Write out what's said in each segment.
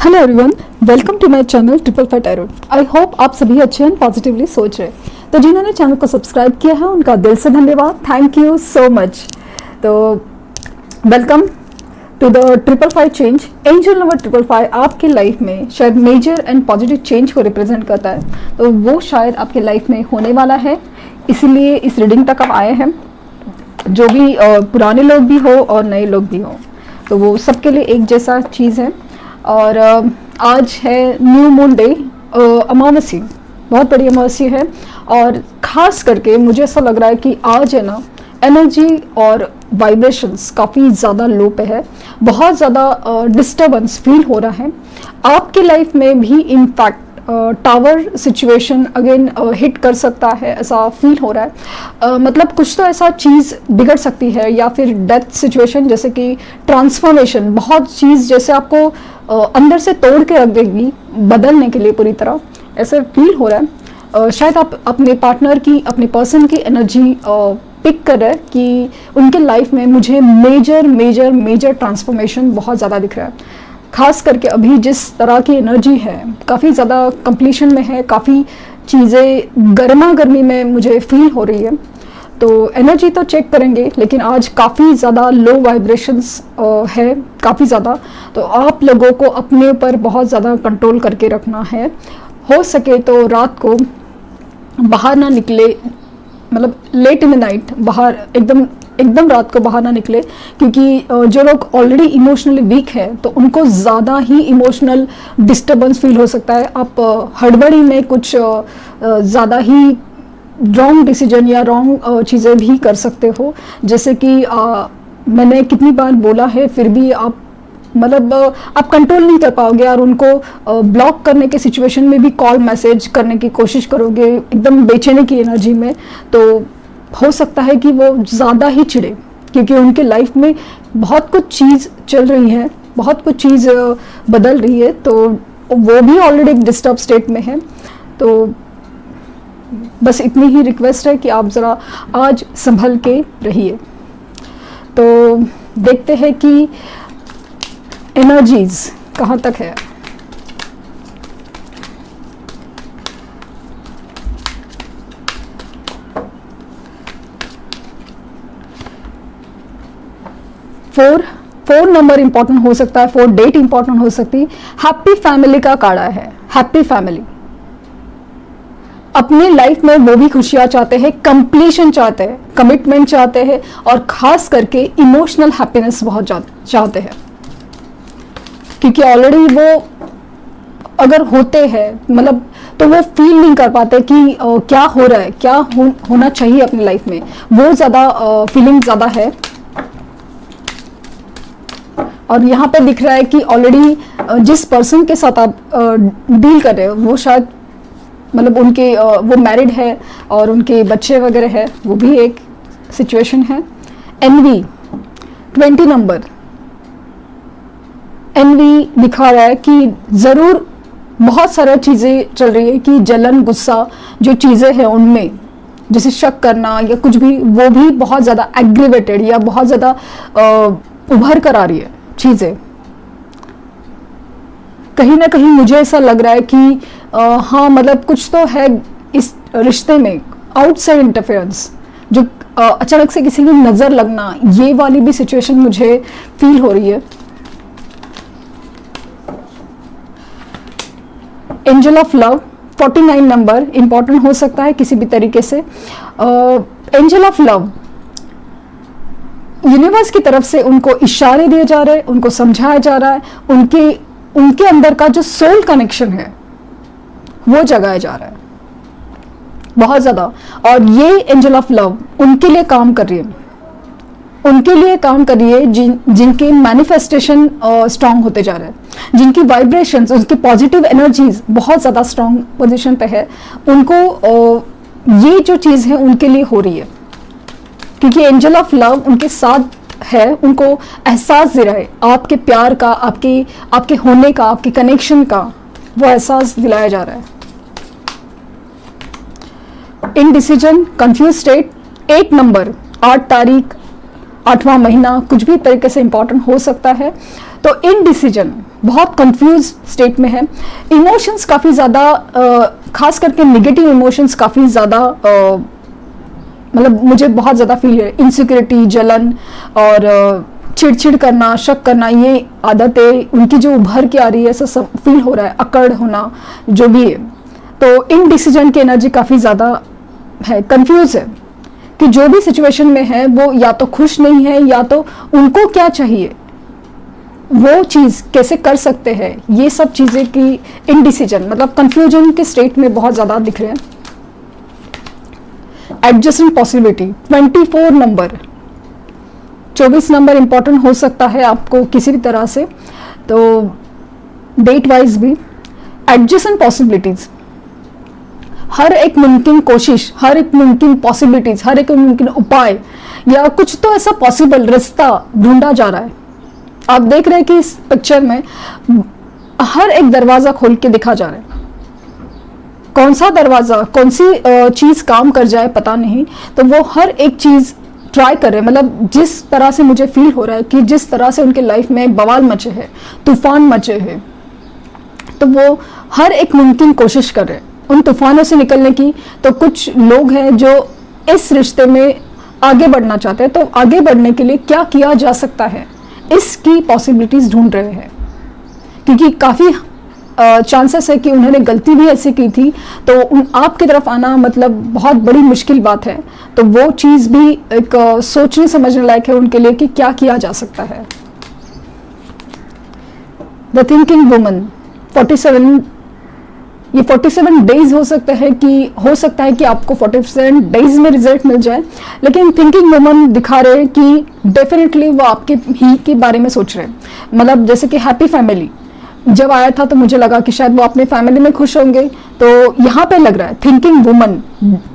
Hello everyone, welcome to my channel triple five tarot. I hope आप सभी अच्छे and positively सोच रहे हैं। तो जिन्होंने चैनल को सब्सक्राइब किया है उनका दिल से धन्यवाद, थैंक यू सो मच। तो welcome to the triple five change. Angel number triple five आपकी लाइफ में शायद मेजर एंड पॉजिटिव चेंज को रिप्रेजेंट करता है, तो वो शायद आपके लाइफ में होने वाला है, इसीलिए इस रीडिंग तक आप आए हैं। जो भी पुराने लोग भी हो और नए लोग भी हो, तो वो सबके लिए एक जैसा चीज़ है। और आज है न्यू मून डे, अमावस्या, बहुत बड़ी अमावस्या है। और ख़ास करके मुझे ऐसा लग रहा है कि आज है ना, एनर्जी और वाइब्रेशंस काफ़ी ज़्यादा लो पे है, बहुत ज़्यादा डिस्टर्बेंस फील हो रहा है आपकी लाइफ में भी। In fact tower situation again hit कर सकता है, ऐसा फील हो रहा है। मतलब कुछ तो ऐसा चीज़ बिगड़ सकती है, या फिर डेथ सिचुएशन, जैसे कि ट्रांसफॉर्मेशन, बहुत चीज़ जैसे आपको अंदर से तोड़ के रख देगी बदलने के लिए पूरी तरह, ऐसे फील हो रहा है। शायद आप अपने पार्टनर की, अपने पर्सन की एनर्जी पिक कर रहे हैं कि उनके लाइफ में मुझे मेजर मेजर मेजर ट्रांसफॉर्मेशन बहुत ज़्यादा दिख रहा है। खास करके अभी जिस तरह की एनर्जी है, काफ़ी ज़्यादा कंप्लीशन में है, काफ़ी चीज़ें गर्मा गर्मी में मुझे फील हो रही है। तो एनर्जी तो चेक करेंगे, लेकिन आज काफ़ी ज़्यादा लो वाइब्रेशंस है, काफ़ी ज़्यादा। तो आप लोगों को अपने ऊपर बहुत ज़्यादा कंट्रोल करके रखना है। हो सके तो रात को बाहर ना निकले, मतलब लेट इन द नाइट बाहर, एकदम रात को बाहर ना निकले, क्योंकि जो लोग ऑलरेडी इमोशनली वीक है तो उनको ज़्यादा ही इमोशनल डिस्टर्बेंस फील हो सकता है। आप हड़बड़ी में कुछ ज़्यादा ही रॉन्ग डिसीजन या रॉन्ग चीज़ें भी कर सकते हो, जैसे कि मैंने कितनी बार बोला है, फिर भी आप मतलब आप कंट्रोल नहीं कर पाओगे और उनको ब्लॉक करने के सिचुएशन में भी कॉल मैसेज करने की कोशिश करोगे एकदम बेचैनी की एनर्जी में। तो हो सकता है कि वो ज़्यादा ही चिढ़े, क्योंकि उनके लाइफ में बहुत कुछ चीज़ चल रही है, बहुत कुछ चीज़ बदल रही है, तो वो भी ऑलरेडी एक डिस्टर्ब स्टेट में है। तो बस इतनी ही रिक्वेस्ट है कि आप ज़रा आज संभल के रहिए। तो देखते हैं कि एनर्जीज कहाँ तक है। फोर नंबर इंपॉर्टेंट हो सकता है, 4 डेट इंपॉर्टेंट हो सकती है। हैप्पी फैमिली का कार्ड है, हैप्पी फैमिली। अपने लाइफ में वो भी खुशियां चाहते हैं, कंप्लीशन चाहते हैं, कमिटमेंट चाहते हैं, और खास करके इमोशनल हैप्पीनेस बहुत चाहते हैं, क्योंकि ऑलरेडी वो अगर होते हैं, मतलब तो वो फील नहीं कर पाते कि क्या हो रहा है, क्या होना चाहिए अपनी लाइफ में, वो ज़्यादा फीलिंग ज़्यादा है। और यहाँ पे दिख रहा है कि ऑलरेडी जिस पर्सन के साथ आप डील कर रहे हो, वो शायद मतलब उनके वो मैरिड है और उनके बच्चे वगैरह है, वो भी एक सिचुएशन है। एनवी 20 नंबर, एनवी दिखा रहा है कि ज़रूर बहुत सारा चीज़ें चल रही है, कि जलन, गुस्सा जो चीज़ें हैं उनमें, जैसे शक करना या कुछ भी, वो भी बहुत ज़्यादा एग्रीवेटेड या बहुत ज़्यादा उभर कर आ रही है चीज़ें। कहीं ना कहीं मुझे ऐसा लग रहा है कि हाँ, मतलब कुछ तो है इस रिश्ते में, आउटसाइड इंटरफेरेंस, जो अचानक से किसी की नज़र लगना, ये वाली भी सिचुएशन मुझे फील हो रही है। Angel of love 49 number important हो सकता है किसी भी तरीके से। एंजल ऑफ लव, यूनिवर्स की तरफ से उनको इशारे दिए जा रहे हैं, उनको समझाया जा रहा है, उनके अंदर का जो सोल कनेक्शन है वो जगाया जा रहा है बहुत ज़्यादा। और ये एंजल ऑफ लव उनके लिए काम कर रही है, उनके लिए काम कर रही है जिनके मैनिफेस्टेशन स्ट्रांग होते जा रहे हैं, जिनकी वाइब्रेशंस, उनकी पॉजिटिव एनर्जीज बहुत ज़्यादा स्ट्रांग पोजीशन पे है। उनको ये जो चीज़ है उनके लिए हो रही है, क्योंकि एंजल ऑफ लव उनके साथ है, उनको एहसास दे रहा है आपके प्यार का, आपके होने का, आपके कनेक्शन का, वो एहसास दिलाया जा रहा है। इनडिसीजन, कंफ्यूज स्टेट 8 नंबर, 8 तारीख, 8वां महीना, कुछ भी तरीके से इंपॉर्टेंट हो सकता है। तो इनडिसीजन बहुत कंफ्यूज स्टेट में है। इमोशंस काफ़ी ज़्यादा खास करके नेगेटिव इमोशंस काफ़ी ज़्यादा मतलब मुझे बहुत ज़्यादा फील है। इनसिक्योरिटी, जलन और चिड़चिड़ करना, शक करना, ये आदतें उनकी जो उभर के आ रही है, ऐसा सब फील हो रहा है। अकड़ होना जो भी है, तो इनडिसीजन की एनर्जी काफ़ी ज़्यादा है। कंफ्यूज है कि जो भी सिचुएशन में है वो या तो खुश नहीं है, या तो उनको क्या चाहिए, वो चीज़ कैसे कर सकते हैं, ये सब चीज़ें की इनडिसीजन मतलब कंफ्यूजन के स्टेट में बहुत ज़्यादा दिख रहे हैं। Adjusting possibility 24 number, 24 number important हो सकता है आपको किसी भी तरह से, तो डेट वाइज भी। एडजस्टिंग पॉसिबिलिटीज, हर एक मुमकिन कोशिश, हर एक मुमकिन पॉसिबिलिटीज, हर एक मुमकिन उपाय या कुछ तो ऐसा पॉसिबल रास्ता ढूंढा जा रहा है। आप देख रहे हैं कि इस पिक्चर में हर एक दरवाजा खोल के दिखा जा रहा है। कौन सा दरवाजा, कौन सी चीज काम कर जाए पता नहीं, तो वो हर एक चीज ट्राई कर रहे हैं। मतलब जिस तरह से मुझे फील हो रहा है कि जिस तरह से उनके लाइफ में बवाल मचे हैं, तूफान मचे हैं, तो वो हर एक मुमकिन कोशिश कर रहे हैं उन तूफानों से निकलने की। तो कुछ लोग हैं जो इस रिश्ते में आगे बढ़ना चाहते हैं, तो आगे बढ़ने के लिए क्या किया जा सकता है, इसकी पॉसिबिलिटीज ढूंढ रहे हैं। क्योंकि काफ़ी चांसेस है कि उन्होंने गलती भी ऐसी की थी, तो आपकी तरफ आना मतलब बहुत बड़ी मुश्किल बात है। तो वो चीज़ भी एक सोचने समझने लायक है उनके लिए कि क्या किया जा सकता है। द थिंकिंग वुमन 47, ये 47 डेज हो सकता है कि आपको 47 डेज में रिजल्ट मिल जाए, लेकिन थिंकिंग वुमन दिखा रहे हैं कि डेफिनेटली वो आपके ही के बारे में सोच रहे हैं। मतलब जैसे कि हैप्पी फैमिली जब आया था तो मुझे लगा कि शायद वो अपने फैमिली में खुश होंगे, तो यहाँ पे लग रहा है थिंकिंग वुमन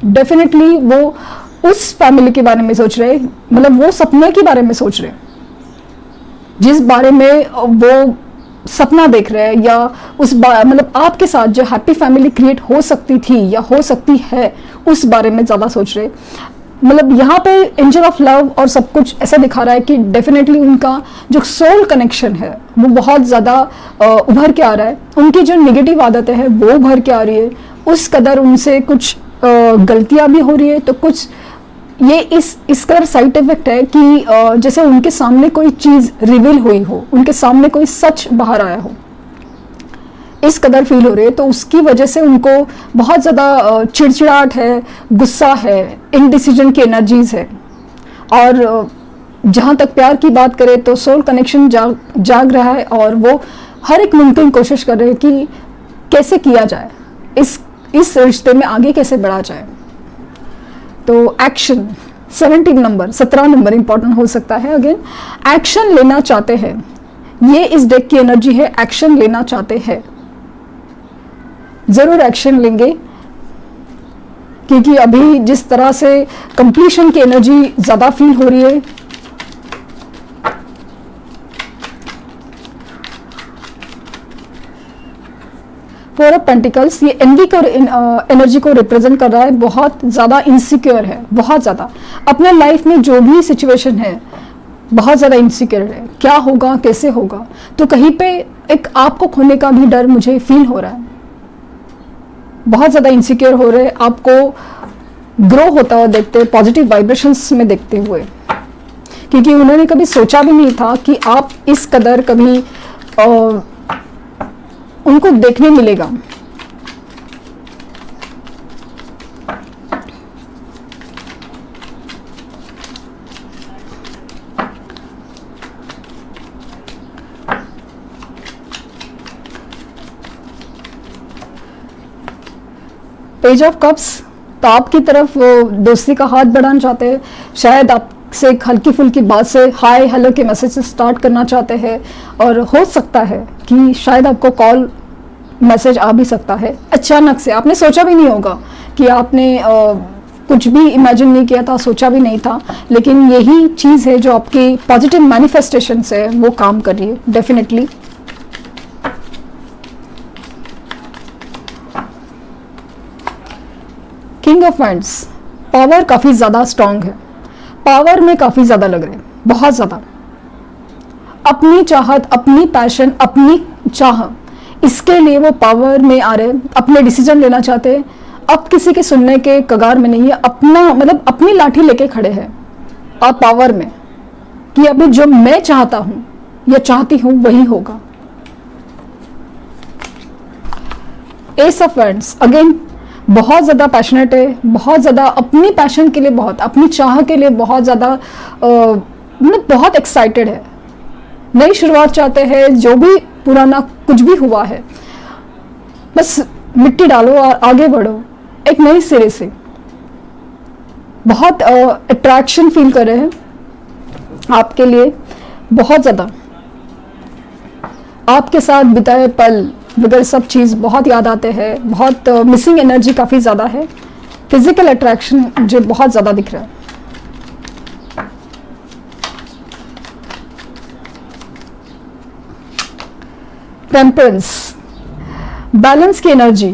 डेफिनेटली वो उस फैमिली के बारे में सोच रहे हैं। मतलब वो सपने के बारे में सोच रहे हैं, जिस बारे में वो सपना देख रहे हैं, या उस मतलब आपके साथ जो हैप्पी फैमिली क्रिएट हो सकती थी या हो सकती है, उस बारे में ज़्यादा सोच रहे। मतलब यहाँ पे एंजल ऑफ लव और सब कुछ ऐसा दिखा रहा है कि डेफिनेटली उनका जो सोल कनेक्शन है वो बहुत ज़्यादा उभर के आ रहा है। उनकी जो नेगेटिव आदतें हैं वो उभर के आ रही है, उस कदर उनसे कुछ गलतियाँ भी हो रही है। तो कुछ ये इस कदर साइड इफेक्ट है कि जैसे उनके सामने कोई चीज़ रिवील हुई हो, उनके सामने कोई सच बाहर आया हो, इस कदर फील हो रही है। तो उसकी वजह से उनको बहुत ज़्यादा चिड़चिड़ाहट है, गुस्सा है, इनडिसीजन की एनर्जीज है। और जहाँ तक प्यार की बात करें तो सोल कनेक्शन जाग रहा है, और वो हर एक मुमकिन कोशिश कर रहे हैं कि कैसे किया जाए, इस रिश्ते में आगे कैसे बढ़ा जाए। तो एक्शन 17 नंबर, 17 नंबर इंपॉर्टेंट हो सकता है। अगेन एक्शन लेना चाहते हैं, ये इस डेक की एनर्जी है। एक्शन लेना चाहते हैं, जरूर एक्शन लेंगे, क्योंकि अभी जिस तरह से कंप्लीशन की एनर्जी ज्यादा फील हो रही है। फोर ऑफ पेंटिकल्स, ये एनवी को एनर्जी को रिप्रेजेंट कर रहा है। बहुत ज़्यादा इनसिक्योर है, बहुत ज़्यादा अपने लाइफ में जो भी सिचुएशन है बहुत ज़्यादा इनसिक्योर है, क्या होगा कैसे होगा। तो कहीं पे एक आपको खोने का भी डर मुझे फील हो रहा है। बहुत ज़्यादा इनसिक्योर हो रहे, आपको ग्रो होता हुआ देखते, पॉजिटिव वाइब्रेशंस में देखते हुए, क्योंकि उन्होंने कभी सोचा भी नहीं था कि आप इस कदर कभी उनको देखने मिलेगा। पेज ऑफ कप्स, तो आपकी तरफ दोस्ती का हाथ बढ़ाना चाहते हैं, शायद आपसे एक हल्की फुल्की बात से हाय हेलो के मैसेज से स्टार्ट करना चाहते हैं, और हो सकता है कि शायद आपको कॉल मैसेज आ भी सकता है अचानक से। आपने सोचा भी नहीं होगा कि आपने कुछ भी इमेजिन नहीं किया था, सोचा भी नहीं था, लेकिन यही चीज़ है जो आपकी पॉजिटिव मैनिफेस्टेशन से वो काम कर रही है definitely. King of wands, power काफ़ी ज़्यादा स्ट्रांग है, पावर में काफ़ी ज़्यादा लग रहे हैं, बहुत ज़्यादा। अपनी चाहत, अपनी पैशन, अपनी चाह, इसके लिए वो पावर में आ रहे, अपने डिसीजन लेना चाहते हैं, अब किसी के सुनने के कगार में नहीं है, अपना मतलब अपनी लाठी लेके खड़े हैं और पावर में कि अभी जो मैं चाहता हूं या चाहती हूं वही होगा। एस ऑफ वैंड्स अगेन बहुत ज़्यादा पैशनेट है, बहुत ज़्यादा अपनी पैशन के लिए, बहुत अपनी चाह के लिए बहुत ज़्यादा मतलब बहुत एक्साइटेड है, नई शुरुआत चाहते हैं, जो भी पुराना कुछ भी हुआ है बस मिट्टी डालो और आगे बढ़ो एक नई सिरे से। बहुत अट्रैक्शन फील कर रहे हैं आपके लिए, बहुत ज़्यादा आपके साथ बिताए पल वगैरह सब चीज़ बहुत याद आते हैं, बहुत मिसिंग एनर्जी काफ़ी ज़्यादा है, फिजिकल अट्रैक्शन मुझे बहुत ज़्यादा दिख रहा है। टेम्परेंस, बैलेंस की एनर्जी,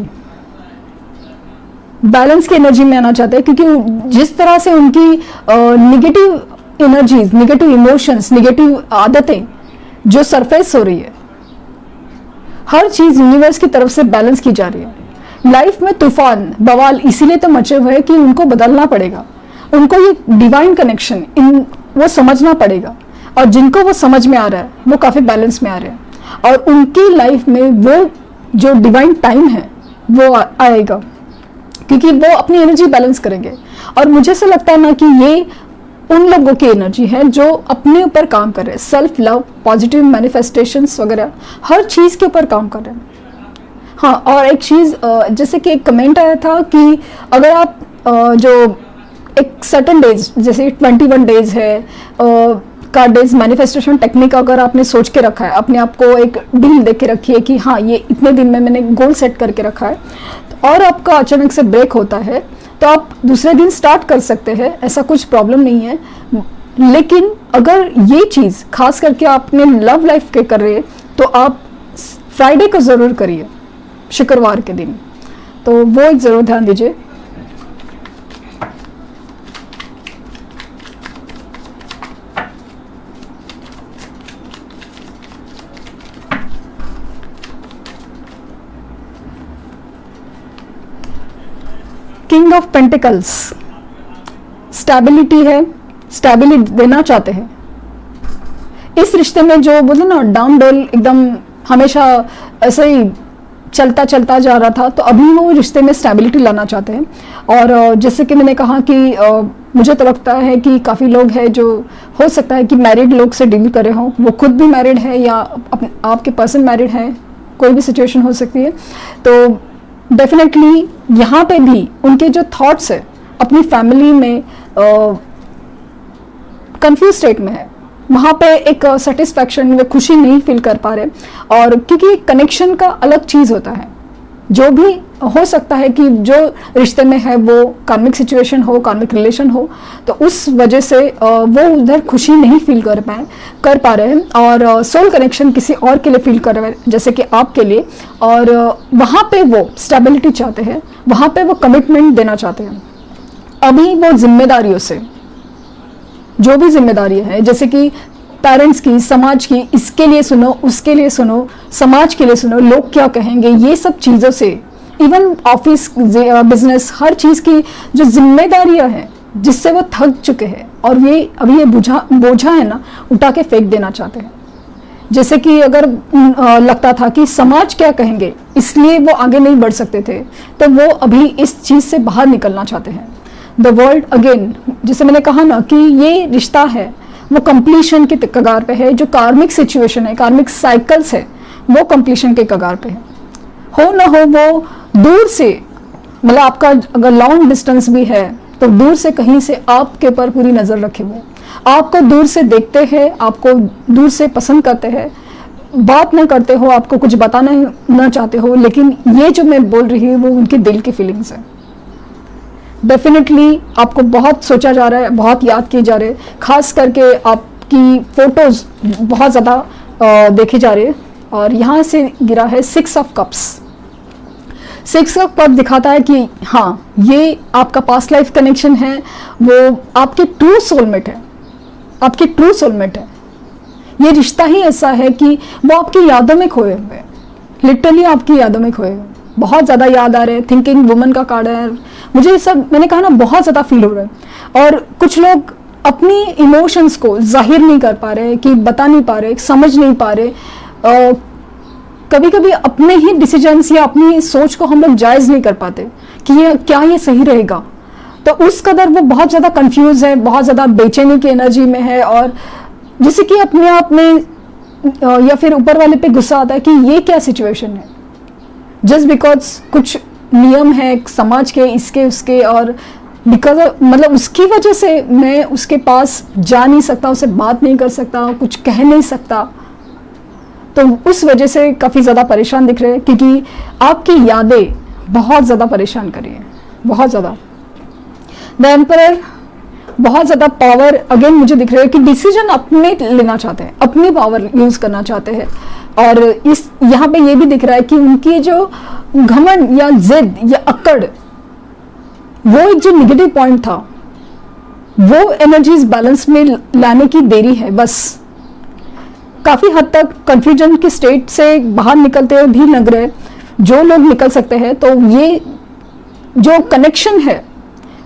बैलेंस की एनर्जी में आना चाहते हैं, क्योंकि जिस तरह से उनकी negative energies, negative emotions, negative आदतें जो सरफेस हो रही है, हर चीज यूनिवर्स की तरफ से बैलेंस की जा रही है। लाइफ में तूफान बवाल इसीलिए तो मचे हुए हैं कि उनको बदलना पड़ेगा, उनको ये डिवाइन कनेक्शन इन वो समझना पड़ेगा, और जिनको वो समझ में आ रहा है वो काफ़ी बैलेंस में आ रहे हैं, और उनकी लाइफ में वो जो डिवाइन टाइम है वो आएगा, क्योंकि वो अपनी एनर्जी बैलेंस करेंगे। और मुझे ऐसा लगता है ना कि ये उन लोगों की एनर्जी है जो अपने ऊपर काम कर रहे हैं, सेल्फ लव, पॉजिटिव मैनिफेस्टेशंस वगैरह हर चीज़ के ऊपर काम कर रहे हैं। हाँ, और एक चीज़ जैसे कि एक कमेंट आया था कि अगर आप जो एक सर्टन डेज जैसे 21 डेज है का डेज मैनिफेस्टेशन टेक्निक अगर आपने सोच के रखा है, अपने आप को एक डील दे के रखी है कि हाँ ये इतने दिन में मैंने गोल सेट करके रखा है, और आपका अचानक से ब्रेक होता है तो आप दूसरे दिन स्टार्ट कर सकते हैं, ऐसा कुछ प्रॉब्लम नहीं है। लेकिन अगर ये चीज़ खास करके आपने लव लाइफ के कर रहे हैं तो आप फ्राइडे को ज़रूर करिए, शुक्रवार के दिन, तो वो एक ज़रूर ध्यान दीजिए। किंग ऑफ पेंटिकल्स, स्टेबिलिटी है, स्टेबिलिटी देना चाहते हैं इस रिश्ते में। जो बोले ना डाउन डोल एकदम हमेशा ऐसे ही चलता चलता जा रहा था, तो अभी वो रिश्ते में स्टेबिलिटी लाना चाहते हैं। और जैसे कि मैंने कहा कि मुझे तो लगता है कि काफ़ी लोग हैं जो हो सकता है कि मैरिड लोग से डील करे हों, वो खुद भी मैरिड है या आपके पर्सन मैरिड है, कोई भी सिचुएशन हो सकती है। तो डेफिनेटली यहाँ पे भी उनके जो थॉट्स है अपनी फैमिली में कंफ्यूज स्टेट में है, वहाँ पे एक सेटिस्फैक्शन व खुशी नहीं फील कर पा रहे। और क्योंकि कनेक्शन का अलग चीज़ होता है, जो भी हो सकता है कि जो रिश्ते में है वो कार्मिक सिचुएशन हो, कार्मिक रिलेशन हो, तो उस वजह से वो उधर खुशी नहीं फील कर पा रहे हैं, और सोल कनेक्शन किसी और के लिए फील कर रहे हैं, जैसे कि आपके लिए। और वहाँ पे वो स्टेबिलिटी चाहते हैं, वहाँ पे वो कमिटमेंट देना चाहते हैं। अभी वो जिम्मेदारियों से, जो भी जिम्मेदारी है, जैसे कि पेरेंट्स की, समाज की, इसके लिए सुनो, उसके लिए सुनो, समाज के लिए सुनो, लोग क्या कहेंगे, ये सब चीज़ों से, इवन ऑफिस, बिजनेस, हर चीज़ की जो जिम्मेदारियां हैं जिससे वो थक चुके हैं, और ये अभी ये बोझा है ना, उठा के फेंक देना चाहते हैं। जैसे कि अगर लगता था कि समाज क्या कहेंगे इसलिए वो आगे नहीं बढ़ सकते थे, तो वो अभी इस चीज़ से बाहर निकलना चाहते हैं। द वर्ल्ड अगेन, जैसे मैंने कहा ना कि ये रिश्ता है वो कंप्लीशन के कगार पे है, जो कार्मिक सिचुएशन है, कार्मिक साइकिल्स है, वो कंप्लीशन के कगार पे है। हो ना हो वो दूर से, मतलब आपका अगर लॉन्ग डिस्टेंस भी है तो दूर से कहीं से आपके ऊपर पूरी नज़र रखे हुए, आपको दूर से देखते हैं, आपको दूर से पसंद करते हैं, बात ना करते हो, आपको कुछ बताना ना चाहते हो, लेकिन ये जो मैं बोल रही हूँ वो उनके दिल की फीलिंग्स है। डेफिनेटली आपको बहुत सोचा जा रहा है, बहुत याद किए जा रहे हैं, खास करके आपकी फोटोज बहुत ज़्यादा देखे जा रहे हैं। और यहाँ से गिरा है 6 ऑफ कप्स। 6 ऑफ कप दिखाता है कि हाँ, ये आपका पास्ट लाइफ कनेक्शन है, वो आपके ट्रू सोलमेट है, आपके ट्रू सोलमेट है। ये रिश्ता ही ऐसा है कि वो आपकी यादों में खोए हुए हैं, लिटरली आपकी यादों में खोए हो, बहुत ज़्यादा याद आ रहे हैं। थिंकिंग वुमन का कार्ड है, मुझे ये सब मैंने कहा ना बहुत ज़्यादा फील हो रहा है। और कुछ लोग अपनी इमोशंस को जाहिर नहीं कर पा रहे, कि बता नहीं पा रहे, समझ नहीं पा रहे। कभी कभी अपने ही डिसीजंस या अपनी सोच को हम लोग जायज़ नहीं कर पाते कि ये सही रहेगा। तो उस कदर वो बहुत ज़्यादा कंफ्यूज है, बहुत ज़्यादा बेचैनी की एनर्जी में है, और जैसे कि अपने आप में या फिर ऊपर वाले पे गुस्सा आता है कि ये क्या सिचुएशन है, जस्ट बिकॉज कुछ नियम है समाज के, इसके उसके, और बिकॉज मतलब उसकी वजह से मैं उसके पास जा नहीं सकता, उससे बात नहीं कर सकता, कुछ कह नहीं सकता। तो उस वजह से काफ़ी ज़्यादा परेशान दिख रहे हैं, क्योंकि आपकी यादें बहुत ज़्यादा परेशान कर रही हैं, बहुत ज़्यादा। द एम्परर बहुत ज़्यादा पावर अगेन मुझे दिख रहा है कि डिसीजन अपने लेना चाहते हैं, अपनी पावर यूज़ करना चाहते हैं। और इस यहाँ पे ये भी दिख रहा है कि उनकी जो घमंड या जिद या अकड़, वो एक जो निगेटिव पॉइंट था, वो एनर्जीज बैलेंस में लाने की देरी है बस। काफ़ी हद तक कंफ्यूजन की स्टेट से बाहर निकलते हुए भी लग रहे, जो लोग निकल सकते हैं। तो ये जो कनेक्शन है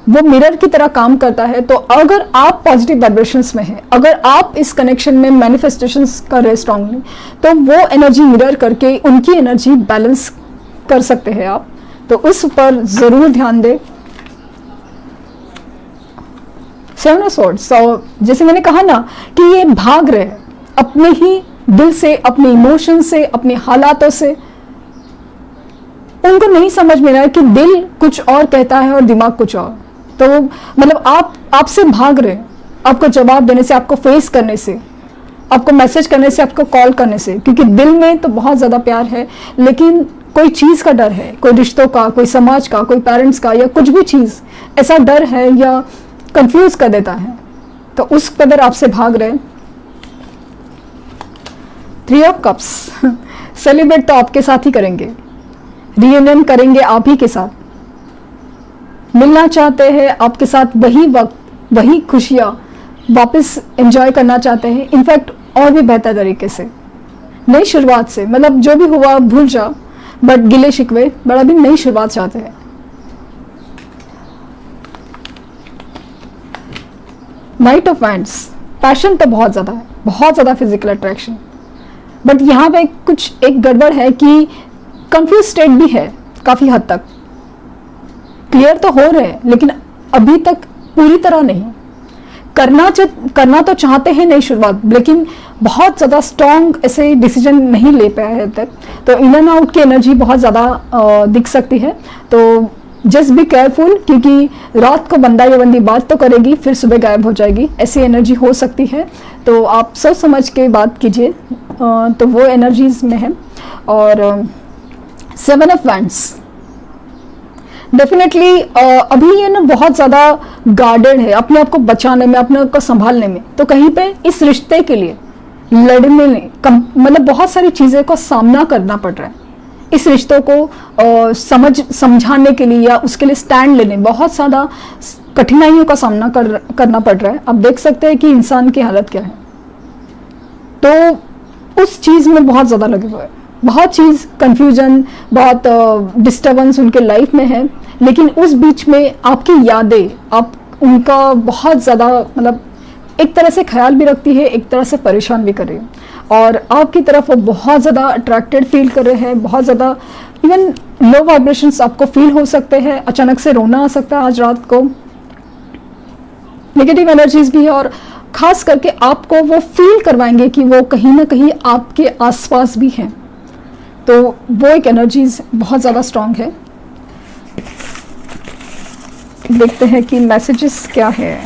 वो मिरर की तरह काम करता है। तो अगर आप पॉजिटिव वाइब्रेशंस में हैं, अगर आप इस कनेक्शन में मैनिफेस्टेशंस कर रहे स्ट्रांगली, तो वो एनर्जी मिरर करके उनकी एनर्जी बैलेंस कर सकते हैं आप। तो उस पर ज़रूर ध्यान दें। सेवन ऑफ स्वॉर्ड्स, जैसे मैंने कहा ना कि ये भाग रहे अपने ही दिल से, अपने इमोशन से, अपने हालातों से। उनको नहीं समझ में रहा है कि दिल कुछ और कहता है और दिमाग कुछ और। तो मतलब आपसे भाग रहे, आपको जवाब देने से, आपको फेस करने से, आपको मैसेज करने से, आपको कॉल करने से। क्योंकि दिल में तो बहुत ज़्यादा प्यार है, लेकिन कोई चीज़ का डर है, कोई रिश्तों का, कोई समाज का, कोई पेरेंट्स का, या कुछ भी चीज़ ऐसा डर है या कंफ्यूज कर देता है। तो उस कदर आपसे भाग रहे। 3 ऑफ कप्स, सेलिब्रेट तो आपके साथ ही करेंगे, रियूनियन करेंगे आप ही के साथ, मिलना चाहते हैं आपके साथ, वही वक्त, वही खुशियाँ वापस एंजॉय करना चाहते हैं। इनफैक्ट और भी बेहतर तरीके से, नई शुरुआत से, मतलब जो भी हुआ भूल जाओ, बट गिले शिकवे, बड़ा भी नई शुरुआत चाहते हैं। नाइट ऑफ वैंड्स, पैशन तो बहुत ज़्यादा है, बहुत ज़्यादा फिजिकल अट्रैक्शन, बट यहाँ पे कुछ एक गड़बड़ है कि कंफ्यूज स्टेट भी है काफ़ी हद तक। क्लियर तो हो रहे हैं, लेकिन अभी तक पूरी तरह नहीं। करना तो चाहते हैं नई शुरुआत, लेकिन बहुत ज़्यादा स्ट्रॉन्ग ऐसे डिसीजन नहीं ले पाए हैं तक। तो इन एंड आउट की एनर्जी बहुत ज़्यादा दिख सकती है। तो जस्ट बी केयरफुल, क्योंकि रात को बंदा या बंदी बात तो करेगी, फिर सुबह गायब हो जाएगी, ऐसी एनर्जी हो सकती है। तो आप सोच समझ के बात कीजिए। तो वो एनर्जीज में है। और 7 ऑफ वैंड्स, डेफिनेटली अभी ये ना बहुत ज़्यादा गार्डेड है अपने आप को बचाने में, अपने आप को संभालने में। तो कहीं पे इस रिश्ते के लिए लड़ने में मतलब बहुत सारी चीज़ें का सामना करना पड़ रहा है। इस रिश्तों को समझाने के लिए या उसके लिए स्टैंड लेने बहुत ज़्यादा कठिनाइयों का सामना करना पड़ रहा है। आप देख सकते हैं कि इंसान की हालत क्या है। तो उस चीज़ में बहुत ज़्यादा लगे हुए हैं, बहुत चीज़ कंफ्यूजन, बहुत डिस्टर्बेंस उनके लाइफ में है। लेकिन उस बीच में आपकी यादें, आप उनका बहुत ज़्यादा मतलब एक तरह से ख्याल भी रखती है, एक तरह से परेशान भी कर रही है। और आपकी तरफ वो बहुत ज़्यादा अट्रैक्टेड फील कर रहे हैं, बहुत ज़्यादा इवन लो वाइब्रेशंस आपको फील हो सकते हैं। अचानक से रोना आ सकता है आज रात को, नेगेटिव एनर्जीज भी है। और ख़ास करके आपको वो फील करवाएंगे कि वो कहीं ना कहीं आपके आसपास भी हैं। तो वो एक एनर्जीज बहुत ज़्यादा स्ट्रांग है। देखते हैं कि मैसेजेस क्या है।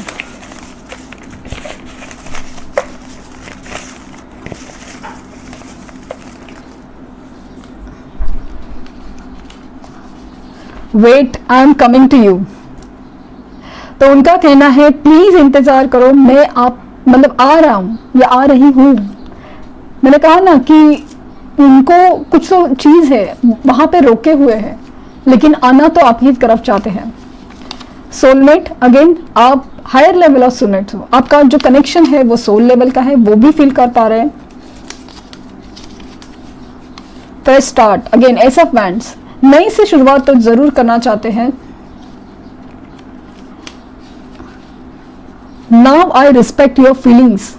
Wait, I am coming to you. तो उनका कहना है प्लीज इंतजार करो, मैं मतलब आ रहा हूं या आ रही हूं। मैंने कहा ना कि उनको कुछ तो चीज है वहां पे रोके हुए हैं, लेकिन आना तो आप ही तरफ चाहते हैं। सोलमेट, अगेन आप हायर लेवल ऑफ सोलमेट हो, आपका जो कनेक्शन है वो सोल लेवल का है, वो भी फील कर पा रहे हैं। Fresh start, again S of wands, नई से शुरुआत तो जरूर करना चाहते हैं। Now I respect your feelings,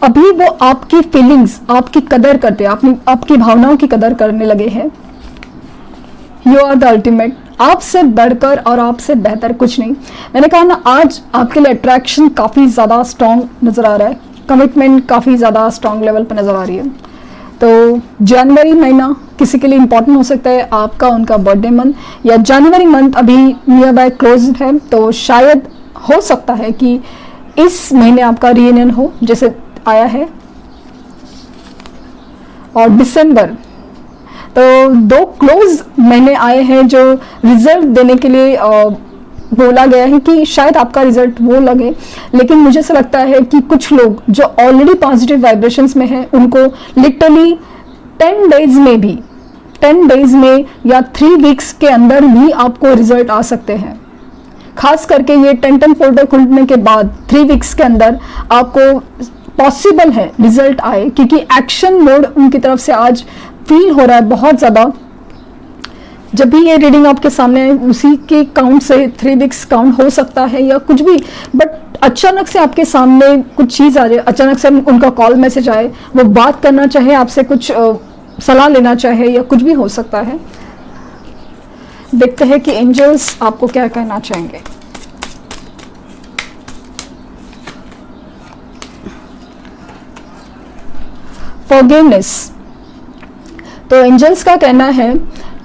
अभी वो आपकी फीलिंग्स, आपकी कदर करते हैं, आपकी भावनाओं की कदर करने लगे हैं। यू आर द अल्टीमेट, आपसे बढ़कर और आपसे बेहतर कुछ नहीं। मैंने कहा ना, आज आपके लिए अट्रैक्शन काफ़ी ज़्यादा स्ट्रॉन्ग नज़र आ रहा है, कमिटमेंट काफ़ी ज़्यादा स्ट्रॉन्ग लेवल पर नज़र आ रही है। तो जनवरी महीना किसी के लिए इंपॉर्टेंट हो सकता है, आपका उनका बर्थडे मंथ, या जनवरी मंथ अभी नियर बाय क्लोज है, तो शायद हो सकता है कि इस महीने आपका रियूनियन हो जैसे आया है। और दिसंबर, तो 2 क्लोज महीने आए हैं जो रिजल्ट देने के लिए बोला गया है कि शायद आपका रिजल्ट वो लगे, लेकिन मुझे ऐसा लगता है कि कुछ लोग जो ऑलरेडी पॉजिटिव वाइब्रेशंस में हैं उनको लिटरली 10 डेज में या 3 वीक्स के अंदर भी आपको रिजल्ट आ सकते हैं। खास करके ये 10 पोर्टल खुलने के बाद 3 वीक्स के अंदर आपको पॉसिबल है रिजल्ट आए, क्योंकि एक्शन मोड उनकी तरफ से आज फील हो रहा है बहुत ज़्यादा। जब भी ये रीडिंग आपके सामने है, उसी के काउंट से 3 वीक्स काउंट हो सकता है या कुछ भी, बट अचानक से आपके सामने कुछ चीज़ आ जाए, अचानक से उनका कॉल मैसेज आए, वो बात करना चाहे आपसे, कुछ सलाह लेना चाहे, या कुछ भी हो सकता है। देखते हैं कि एंजल्स आपको क्या कहना चाहेंगे। फॉरगिवनेस, तो एंजल्स का कहना है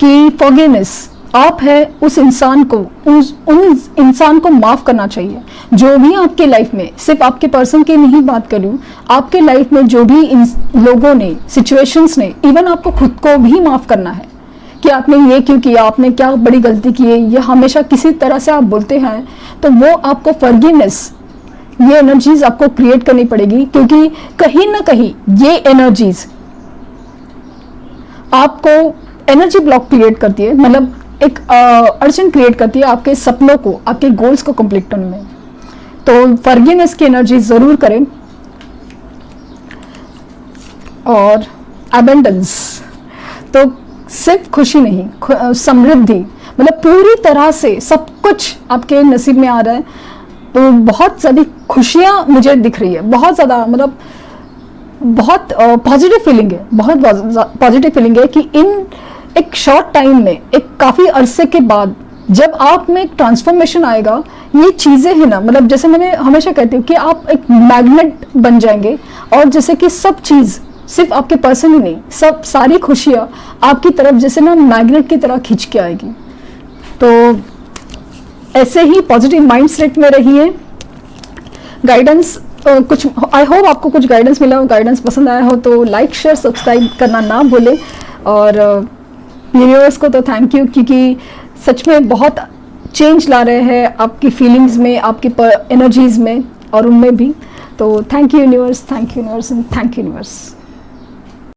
कि फॉरगिवनेस, आप है उस इंसान को, उन इंसान को माफ करना चाहिए जो भी आपके लाइफ में, सिर्फ आपके पर्सन की नहीं बात कर रही हूँ, आपके लाइफ में जो भी लोगों ने, सिचुएशंस ने, इवन आपको खुद को भी माफ करना है कि आपने ये क्यों किया, आपने क्या बड़ी गलती की है, ये हमेशा किसी तरह से आप बोलते हैं, तो वो आपको फॉरगिवनेस, ये एनर्जीज आपको क्रिएट करनी पड़ेगी, क्योंकि कहीं ना कहीं ये एनर्जीज आपको एनर्जी ब्लॉक क्रिएट करती है, मतलब एक अड़चन क्रिएट करती है आपके सपनों को, आपके गोल्स को कंप्लीट करने में। तो फॉरगिवनेस की एनर्जी जरूर करें। और एबंडेंस, तो सिर्फ खुशी नहीं, समृद्धि, मतलब पूरी तरह से सब कुछ आपके नसीब में आ रहा है। तो बहुत ज़्यादा खुशियाँ मुझे दिख रही है, बहुत ज़्यादा, मतलब बहुत पॉजिटिव फीलिंग है, बहुत पॉजिटिव फीलिंग है कि इन एक शॉर्ट टाइम में, एक काफ़ी अरसे के बाद जब आप में एक ट्रांसफॉर्मेशन आएगा, ये चीज़ें हैं ना, मतलब जैसे मैंने हमेशा कहती हूँ कि आप एक मैग्नेट बन जाएंगे, और जैसे कि सब चीज़, सिर्फ आपके पर्सन ही नहीं, सब सारी खुशियाँ आपकी तरफ जैसे ना मैग्नेट की तरह खींच के आएगी। तो ऐसे ही पॉजिटिव माइंड सेट में रहिए। गाइडेंस कुछ, आई होप आपको कुछ गाइडेंस मिला हो, गाइडेंस पसंद आया हो तो लाइक शेयर सब्सक्राइब करना ना भूलें। और व्यूअर्स को तो थैंक यू, क्योंकि सच में बहुत चेंज ला रहे हैं आपकी फीलिंग्स में, आपकी एनर्जीज में और उनमें भी। तो thank you universe, thank you universe and thank you universe.